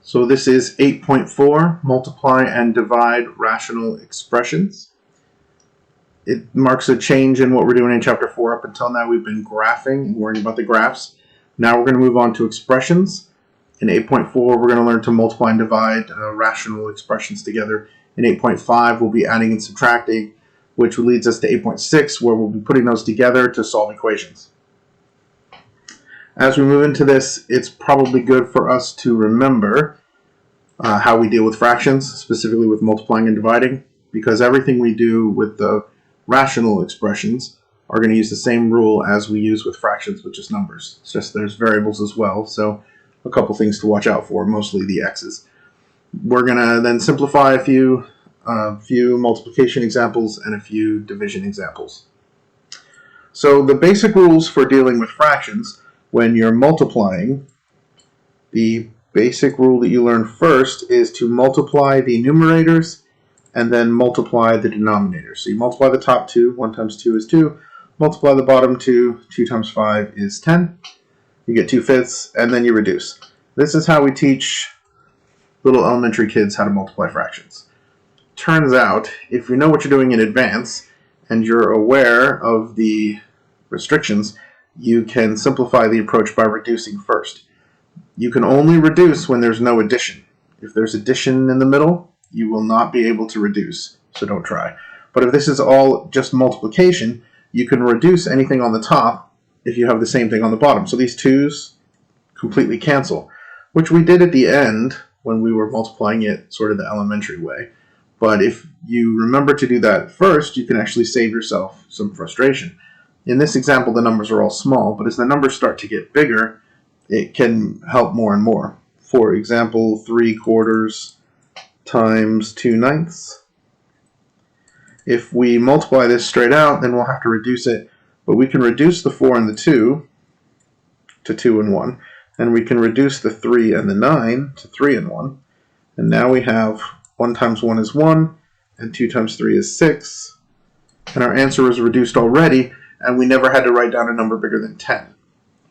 So this is 8.4, multiply and divide rational expressions. It marks a change in what we're doing in chapter 4. Up until now we've been graphing and worrying about the graphs. Now we're going to move on to expressions. In 8.4 we're going to learn to multiply and divide rational expressions together. In 8.5 we'll be adding and subtracting, which leads us to 8.6 where we'll be putting those together to solve equations. As we move into this, it's probably good for us to remember how we deal with fractions, specifically with multiplying and dividing, because everything we do with the rational expressions are going to use the same rule as we use with fractions, which is numbers. It's just there's variables as well, so a couple things to watch out for, mostly the x's. We're going to then simplify a few multiplication examples and a few division examples. So the basic rules for dealing with fractions: when you're multiplying, the basic rule that you learn first is to multiply the numerators and then multiply the denominators. So you multiply the top two, 1 times 2 is 2, multiply the bottom two, 2 times 5 is 10, you get 2/5, and then you reduce. This is how we teach little elementary kids how to multiply fractions. Turns out, if you know what you're doing in advance and you're aware of the restrictions, you can simplify the approach by reducing first. You can only reduce when there's no addition. If there's addition in the middle, you will not be able to reduce, so don't try. But if this is all just multiplication, you can reduce anything on the top if you have the same thing on the bottom. So these 2's completely cancel, which we did at the end when we were multiplying it sort of the elementary way. But if you remember to do that first, you can actually save yourself some frustration. In this example, the numbers are all small, but as the numbers start to get bigger, it can help more and more. For example, 3/4 times 2/9. If we multiply this straight out, then we'll have to reduce it, but we can reduce the 4 and the 2 to 2 and 1, and we can reduce the 3 and the 9 to 3 and 1, and now we have 1 times 1 is 1, and 2 times 3 is 6, and our answer is reduced already, and we never had to write down a number bigger than 10.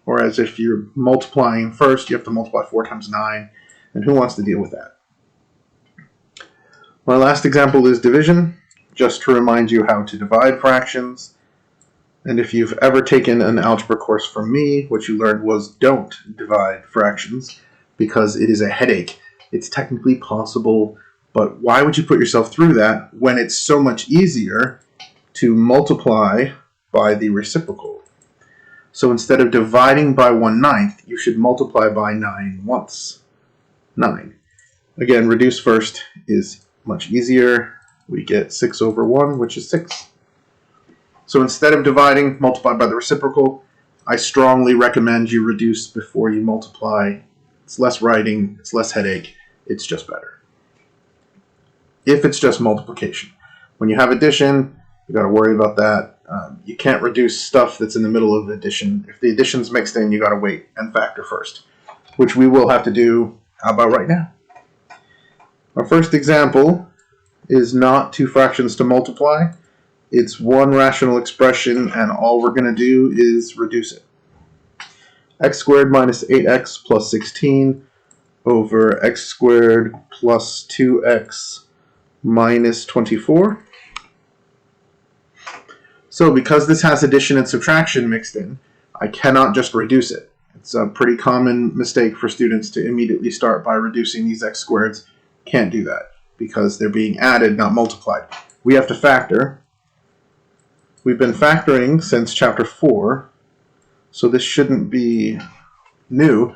Whereas if you're multiplying first, you have to multiply 4 times 9, and who wants to deal with that? My last example is division, just to remind you how to divide fractions. And if you've ever taken an algebra course from me, what you learned was don't divide fractions, because it is a headache. It's technically possible, but why would you put yourself through that when it's so much easier to multiply by the reciprocal? So instead of dividing by 1/9, you should multiply by 9 once. 9. Again, reduce first is much easier. We get 6/1, which is 6. So instead of dividing, multiply by the reciprocal. I strongly recommend you reduce before you multiply. It's less writing, it's less headache, it's just better. If it's just multiplication. When you have addition, you got to worry about that. You can't reduce stuff that's in the middle of addition. If the addition's mixed in, you got to wait and factor first, which we will have to do about right now. Our first example is not two fractions to multiply. It's one rational expression, and all we're going to do is reduce it. X squared minus 8x plus 16 over x squared plus 2x minus 24. So because this has addition and subtraction mixed in, I cannot just reduce it. It's a pretty common mistake for students to immediately start by reducing these x squareds. Can't do that because they're being added, not multiplied. We have to factor. We've been factoring since chapter 4, so this shouldn't be new,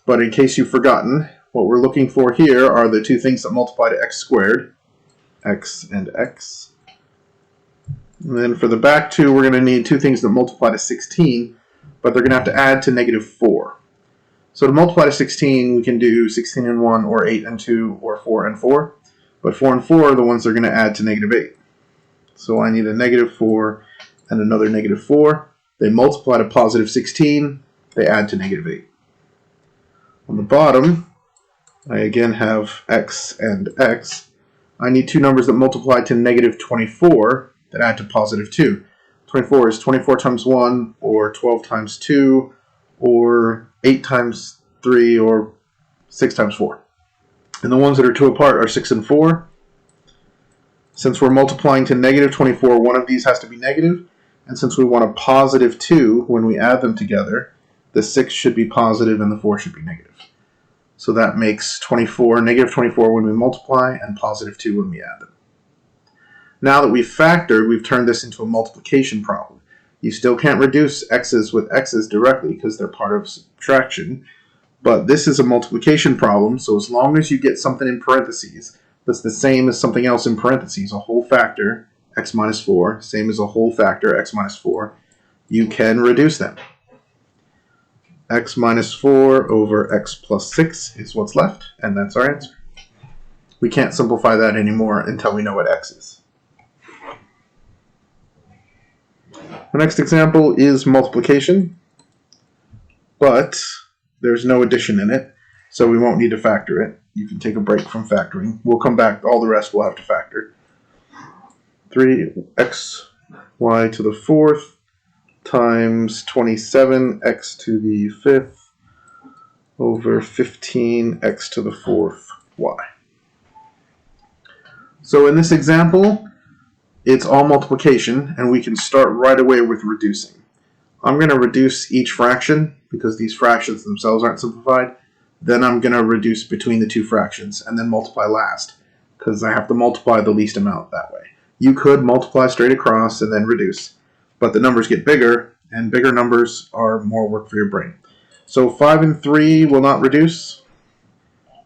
but in case you've forgotten, what we're looking for here are the two things that multiply to x squared, x and x. And then for the back two, we're going to need two things that multiply to 16, but they're going to have to add to -4. So to multiply to 16, we can do 16 and 1, or 8 and 2, or 4 and 4. But 4 and 4 are the ones that are going to add to -8. So I need a -4 and another -4. They multiply to positive 16. They add to -8. On the bottom, I again have x and x. I need two numbers that multiply to -24 that add to positive 2. 24 is 24 times 1, or 12 times 2, or 8 times 3, or 6 times 4. And the ones that are 2 apart are 6 and 4. Since we're multiplying to negative 24, one of these has to be negative. And since we want a positive 2 when we add them together, the 6 should be positive and the 4 should be negative. So that makes negative 24 when we multiply and positive 2 when we add them. Now that we've factored, we've turned this into a multiplication problem. You still can't reduce x's with x's directly because they're part of subtraction. But this is a multiplication problem, so as long as you get something in parentheses that's the same as something else in parentheses, a whole factor, x minus 4, same as a whole factor, x minus 4, you can reduce them. X minus 4 over x plus 6 is what's left, and that's our answer. We can't simplify that anymore until we know what x is. The next example is multiplication, but there's no addition in it, so we won't need to factor it. You can take a break from factoring. We'll come back, all the rest we'll have to factor. 3xy to the 4th times 27x to the 5th over 15x to the 4th y. So in this example, it's all multiplication, and we can start right away with reducing. I'm going to reduce each fraction because these fractions themselves aren't simplified. Then I'm going to reduce between the two fractions and then multiply last because I have to multiply the least amount that way. You could multiply straight across and then reduce, but the numbers get bigger, and bigger numbers are more work for your brain. So 5 and 3 will not reduce,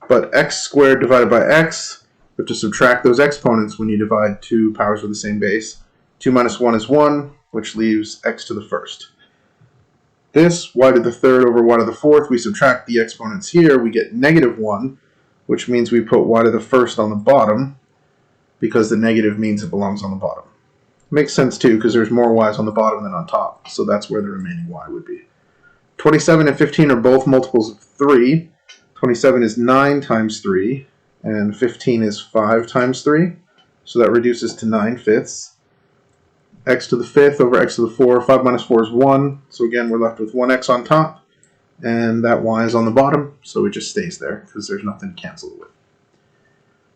but x squared divided by x, you have to subtract those exponents when you divide two powers with the same base. 2 minus 1 is 1, which leaves x to the 1st. This, y to the 3rd over y to the 4th, we subtract the exponents here, we get negative 1, which means we put y to the 1st on the bottom, because the negative means it belongs on the bottom. Makes sense too, because there's more y's on the bottom than on top, so that's where the remaining y would be. 27 and 15 are both multiples of 3. 27 is 9 times 3, and 15 is 5 times 3, so that reduces to 9/5. X to the 5th over x to the 4, 5 minus 4 is 1, so again we're left with 1x on top, and that y is on the bottom, so it just stays there, because there's nothing to cancel it with.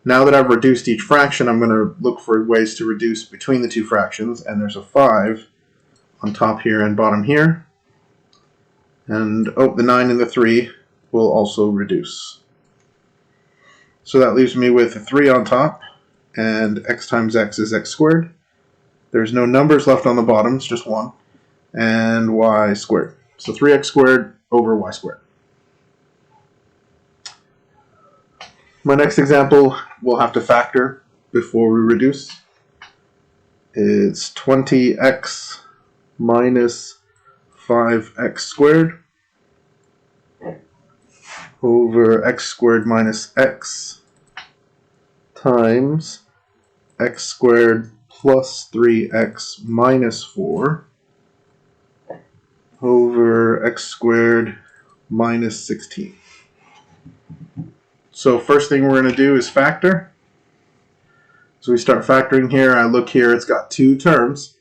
Now that I've reduced each fraction, I'm going to look for ways to reduce between the two fractions, and there's a 5 on top here and bottom here. And, the 9 and the 3 will also reduce. So that leaves me with a 3 on top, and x times x is x squared. There's no numbers left on the bottom, it's just 1, and y squared. So 3x squared over y squared. My next example, we'll have to factor before we reduce. It's 20x minus 5x squared over x squared minus x times x squared plus 3x minus 4 over x squared minus 16. So first thing we're going to do is factor. So we start factoring here. I look here, it's got two terms,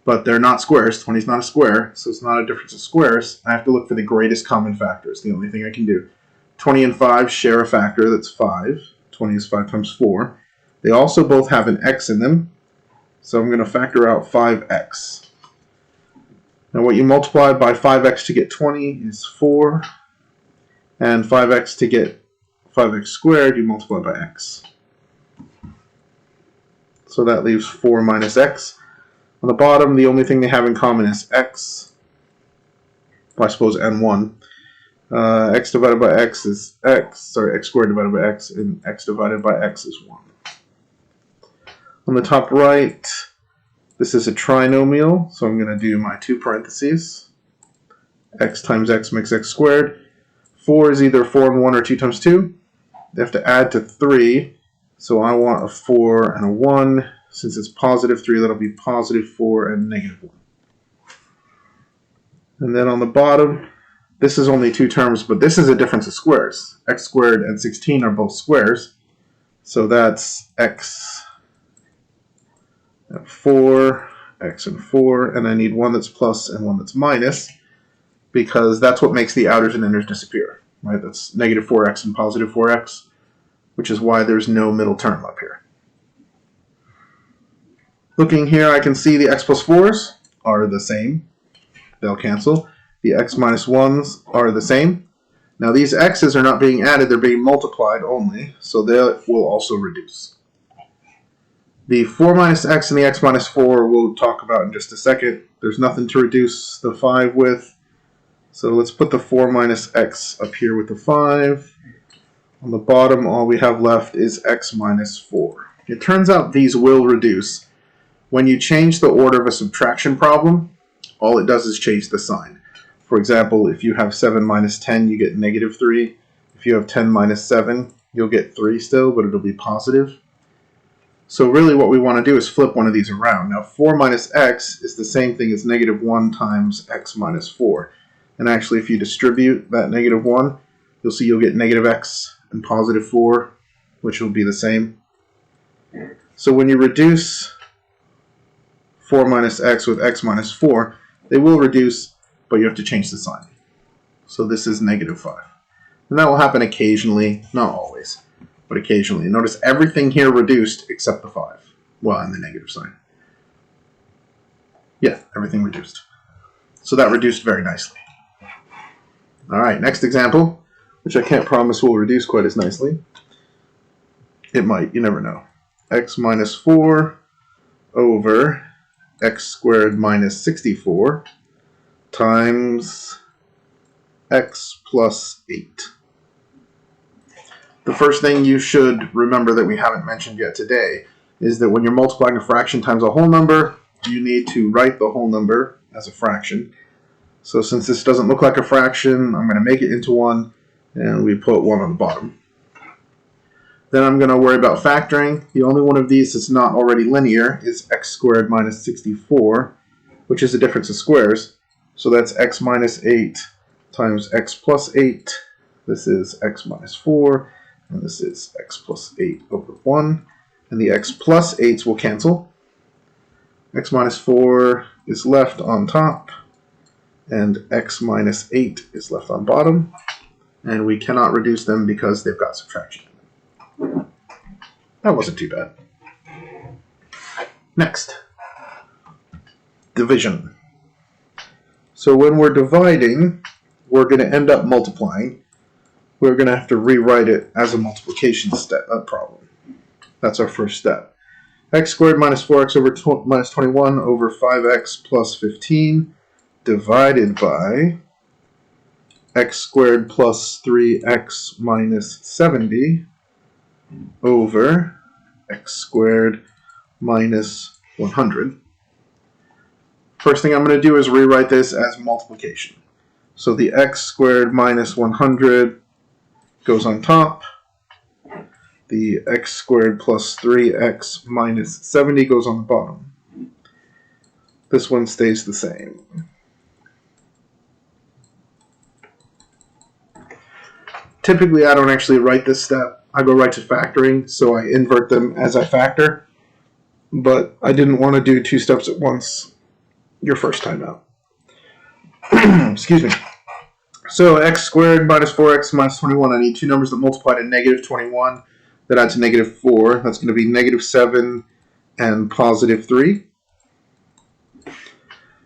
but they're not squares. 20 is not a square, so it's not a difference of squares. I have to look for the greatest common factor. It's the only thing I can do. 20 and 5 share a factor, that's 5. 20 is 5 times 4. They also both have an x in them, so I'm going to factor out 5x. Now what you multiply by 5x to get 20 is 4, and 5x to get 5x squared, you multiply by x. So that leaves 4 minus x. On the bottom, the only thing they have in common is x. Well, I suppose and 1. X divided by x is x. X squared divided by x, and x divided by x is 1. On the top right, this is a trinomial, so I'm going to do my two parentheses. X times x makes x squared. 4 is either 4 and 1 or 2 times 2. They have to add to 3, so I want a 4 and a 1. Since it's positive 3, that'll be positive 4 and negative 1. And then on the bottom, this is only two terms, but this is a difference of squares. X squared and 16 are both squares, so that's x and 4, x and 4, and I need one that's plus and one that's minus, because that's what makes the outers and inners disappear. Right? That's negative 4x and positive 4x. which is why there's no middle term up here. Looking here, I can see the x plus 4s are the same. They'll cancel. The x minus 1s are the same. Now these x's are not being added, they're being multiplied only, so they will also reduce. The 4 minus x and the x minus 4 we'll talk about in just a second. There's nothing to reduce the 5 with, so let's put the 4 minus x up here with the 5. On the bottom, all we have left is x minus 4. It turns out these will reduce. When you change the order of a subtraction problem, all it does is change the sign. For example, if you have 7 minus 10, you get negative 3. If you have 10 minus 7, you'll get 3 still, but it'll be positive. So really what we want to do is flip one of these around. Now 4 minus x is the same thing as negative 1 times x minus 4. And actually if you distribute that negative 1, you'll see you'll get negative x and positive 4, which will be the same. So when you reduce 4 minus x with x minus 4, they will reduce, but you have to change the sign. So this is negative 5. And that will happen occasionally, not always, but occasionally. Notice everything here reduced except the 5. Well, and the negative sign. Yeah, everything reduced. So that reduced very nicely. Alright, next example, which I can't promise will reduce quite as nicely. It might, you never know. X minus 4 over x squared minus 64 times x plus 8. The first thing you should remember that we haven't mentioned yet today is that when you're multiplying a fraction times a whole number, you need to write the whole number as a fraction. So since this doesn't look like a fraction, I'm going to make it into one, and we put 1 on the bottom. Then I'm going to worry about factoring. The only one of these that's not already linear is x squared minus 64, which is a difference of squares. So that's x minus 8 times x plus 8. This is x minus 4, and this is x plus 8 over 1. And the x plus 8s will cancel. X minus 4 is left on top, and x minus 8 is left on bottom. And we cannot reduce them because they've got subtraction. That wasn't too bad. Next, division. So when we're dividing, we're going to end up multiplying. We're going to have to rewrite it as a multiplication step problem. That's our first step. X squared minus 4x over minus 21 over 5x plus 15 divided by x squared plus 3x minus 70 over x squared minus 100. First thing I'm going to do is rewrite this as multiplication. So the x squared minus 100 goes on top. The x squared plus 3x minus 70 goes on the bottom. This one stays the same. Typically, I don't actually write this step. I go right to factoring, so I invert them as I factor. But I didn't want to do 2 steps at once your first time out. Excuse me. So x squared minus 4x minus 21. I need 2 numbers that multiply to negative 21 that add to negative 4. That's going to be negative 7 and positive 3.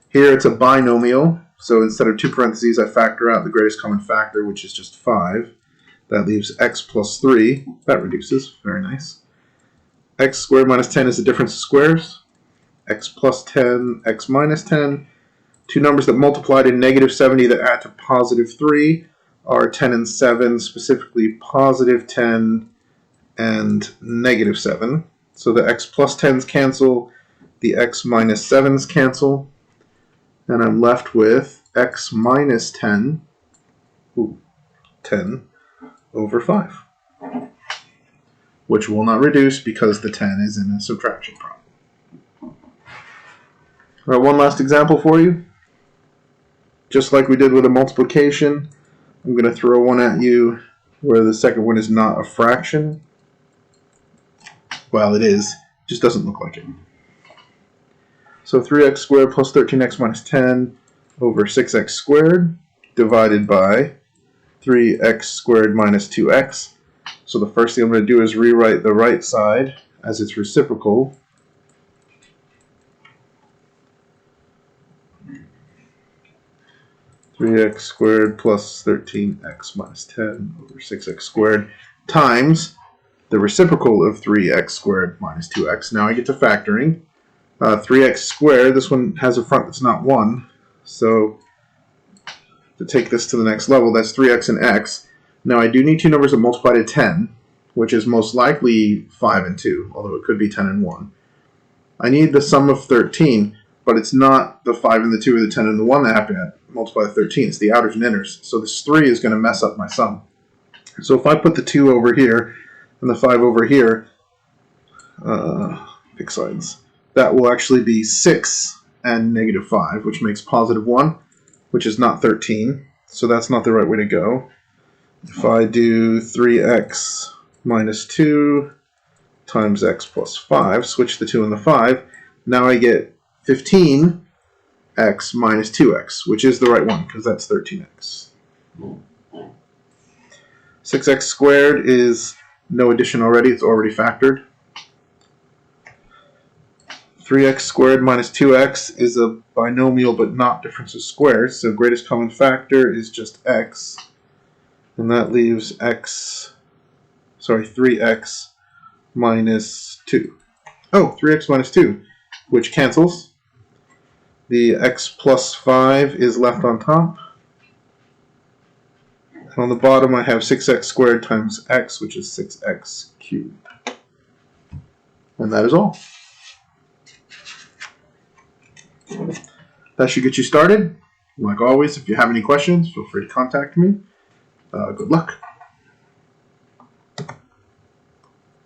Here it's a binomial. So instead of 2 parentheses, I factor out the greatest common factor, which is just 5. That leaves x plus 3. That reduces. Very nice. X squared minus 10 is the difference of squares. X plus 10, x minus 10. 2 numbers that multiply to negative 70 that add to positive 3 are 10 and 7, specifically positive 10 and negative 7. So the x plus 10s cancel, the x minus 7s cancel, and I'm left with x minus 10, 10 over 5, which will not reduce because the 10 is in a subtraction problem. All right, one last example for you. Just like we did with a multiplication, I'm going to throw one at you where the second one is not a fraction. Well, it is. It just doesn't look like it. So 3x squared plus 13x minus 10 over 6x squared divided by 3x squared minus 2x. So the first thing I'm going to do is rewrite the right side as its reciprocal. Three x squared plus 13x minus 10 over 6x squared times the reciprocal of 3x squared minus 2x. Now I get to factoring. 3x squared, this one has a front that's not 1, so to take this to the next level, that's 3x and x. Now I do need two numbers that multiply to 10, which is most likely 5 and 2, although it could be 10 and 1. I need the sum of 13, but it's not the 5 and the 2 or the 10 and the 1 that have to multiply to 13. It's the outers and inners. So this 3 is going to mess up my sum. So if I put the 2 over here and the 5 over here, pick sides, that will actually be 6 and negative 5, which makes positive 1, which is not 13. So that's not the right way to go. If I do 3x minus 2 times x plus 5, switch the 2 and the 5, now I get 15x minus 2x, which is the right one because that's 13x. 6x squared is no addition already, it's already factored. 3x squared minus 2x is a binomial but not difference of squares, so greatest common factor is just x, and that leaves 3x minus 2. Oh, 3x minus 2, which cancels. The x plus 5 is left on top. And on the bottom I have 6x squared times x, which is 6x cubed. And that is all. That should get you started. Like always, if you have any questions, feel free to contact me. Good luck.